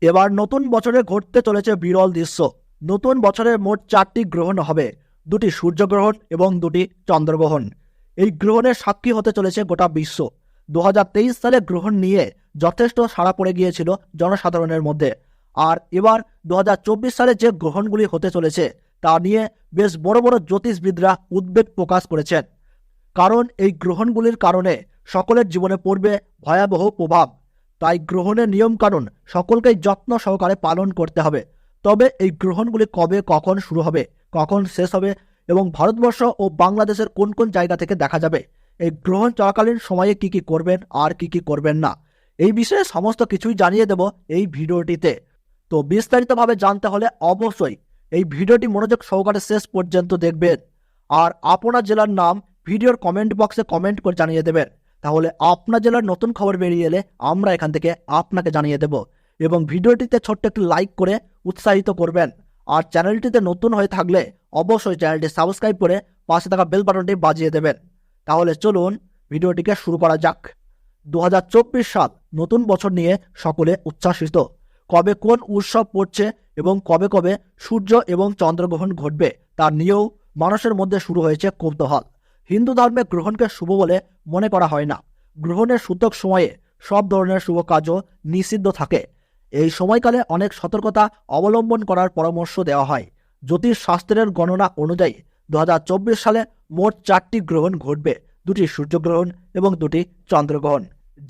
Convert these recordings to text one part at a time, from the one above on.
এবার নতুন বছরে ঘটতে চলেছে বিরল দৃশ্য। নতুন বছরে মোট 4টি গ্রহণ হবে, 2টি সূর্যগ্রহণ এবং 2টি চন্দ্রগ্রহণ। এই গ্রহণের সাক্ষী হতে চলেছে গোটা বিশ্ব। 2023 সালে গ্রহণ নিয়ে যথেষ্ট সাড়া পড়ে গিয়েছিল জনসাধারণের মধ্যে। আর এবার 2024 সালে যে গ্রহণগুলি হতে চলেছে তা নিয়ে বেশ বড় বড় জ্যোতিষবিদরা উদ্বেগ প্রকাশ করেছেন। কারণ এই গ্রহণগুলির কারণে সকলের জীবনে পড়বে ভয়াবহ প্রভাব। তাই গ্রহণের নিয়মকানুন সকলকেই যত্ন সহকারে পালন করতে হবে। তবে এই গ্রহণগুলি কবে কখন শুরু হবে, কখন শেষ হবে এবং ভারতবর্ষ ও বাংলাদেশের কোন কোন জায়গা থেকে দেখা যাবে, এই গ্রহণ চলাকালীন সময়ে কি কি করবেন আর কি কি করবেন না, এই বিষয়ে সমস্ত কিছুই জানিয়ে দেব এই ভিডিওটিতে। তো বিস্তারিতভাবে জানতে হলে অবশ্যই এই ভিডিওটি মনোযোগ সহকারে শেষ পর্যন্ত দেখবেন। আর আপনার জেলার নাম ভিডিওর কমেন্ট বক্সে কমেন্ট করে জানিয়ে দেবেন। তাহলে আপনার জেলার নতুন খবর বেরিয়ে এলে আমরা এখান থেকে আপনাকে জানিয়ে দেব। এবং ভিডিওটিতে ছোট্ট একটি লাইক করে উৎসাহিত করবেন। আর চ্যানেলটিতে নতুন হয়ে থাকলে অবশ্যই চ্যানেলটি সাবস্ক্রাইব করে পাশে থাকা বেল বাটনটি বাজিয়ে দেবেন। তাহলে চলুন ভিডিওটিকে শুরু করা যাক। 2024 সাল নতুন বছর নিয়ে সকলে উচ্ছ্বাসিত। কবে কোন উৎসব পড়ছে এবং কবে কবে সূর্য এবং চন্দ্রগ্রহণ ঘটবে তা নিয়েও মানুষের মধ্যে শুরু হয়েছে কৌতূহল। হিন্দু ধর্মে গ্রহণকে শুভ বলে মনে করা হয় না। গ্রহণের সূতক সময়ে সব ধরনের শুভ কাজও নিষিদ্ধ থাকে। এই সময়কালে অনেক সতর্কতা অবলম্বন করার পরামর্শ দেওয়া হয়। জ্যোতিষ শাস্ত্রের গণনা অনুযায়ী 2024 সালে মোট 4টি গ্রহণ ঘটবে, 2টি সূর্যগ্রহণ এবং 2টি চন্দ্রগ্রহণ।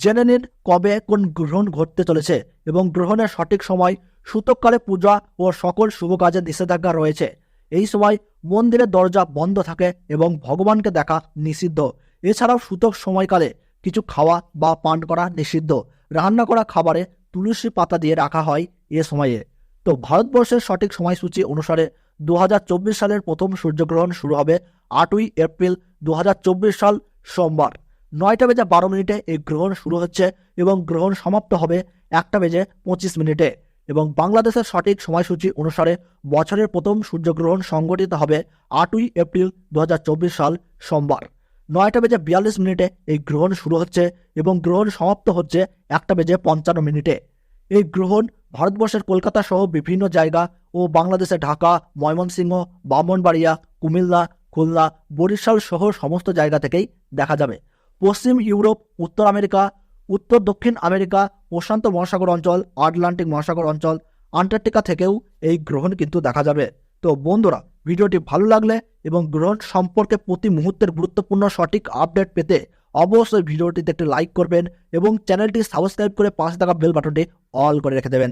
জেনে নিন কবে কোন গ্রহণ ঘটতে চলেছে এবং গ্রহণের সঠিক সময়। সূতককালে পূজা ও সকল শুভ কাজে নিষেধাজ্ঞা রয়েছে। এই সময় মন্দিরের দরজা বন্ধ থাকে এবং ভগবানকে দেখা নিষিদ্ধ। এছাড়াও সূতক সময়কালে কিছু খাওয়া বা পান করা নিষিদ্ধ। রান্না করা খাবারে তুলসী পাতা দিয়ে রাখা হয় এ সময়ে। তো ভারতবর্ষের সঠিক সময়সূচি অনুসারে 2024 সালের প্রথম সূর্যগ্রহণ শুরু হবে 8ই এপ্রিল 2024 সাল সোমবার 9:12 এই গ্রহণ শুরু হচ্ছে এবং গ্রহণ সমাপ্ত হবে 1:25 এবং বাংলাদেশের সঠিক সময়সূচি অনুসারে বছরের প্রথম সূর্যগ্রহণ সংঘটিত হবে 8ই এপ্রিল 2024 সাল সোমবার 9:42 এই গ্রহণ শুরু হচ্ছে এবং গ্রহণ সমাপ্ত হচ্ছে 1:55। এই গ্রহণ ভারতবর্ষের কলকাতা সহ বিভিন্ন জায়গা ও বাংলাদেশে ঢাকা, ময়মনসিংহ, ব্রাহ্মণবাড়িয়া, কুমিল্লা, খুলনা, বরিশাল সহ সমস্ত জায়গা থেকেই দেখা যাবে। পশ্চিম ইউরোপ, উত্তর আমেরিকা, উত্তর দক্ষিণ আমেরিকা, প্রশান্ত মহাসাগর অঞ্চল, আটলান্টিক মহাসাগর অঞ্চল, আন্টার্কটিকা থেকেও এই গ্রহণ কিন্তু দেখা যাবে। তো বন্ধুরা, ভিডিওটি ভালো লাগলে এবং গ্রহণ সম্পর্কে প্রতি মুহূর্তের গুরুত্বপূর্ণ সঠিক আপডেট পেতে অবশ্যই ভিডিওটিতে একটি লাইক করবেন এবং চ্যানেলটি সাবস্ক্রাইব করে পাশে থাকা বেল বাটনটি অল করে রেখে দেবেন।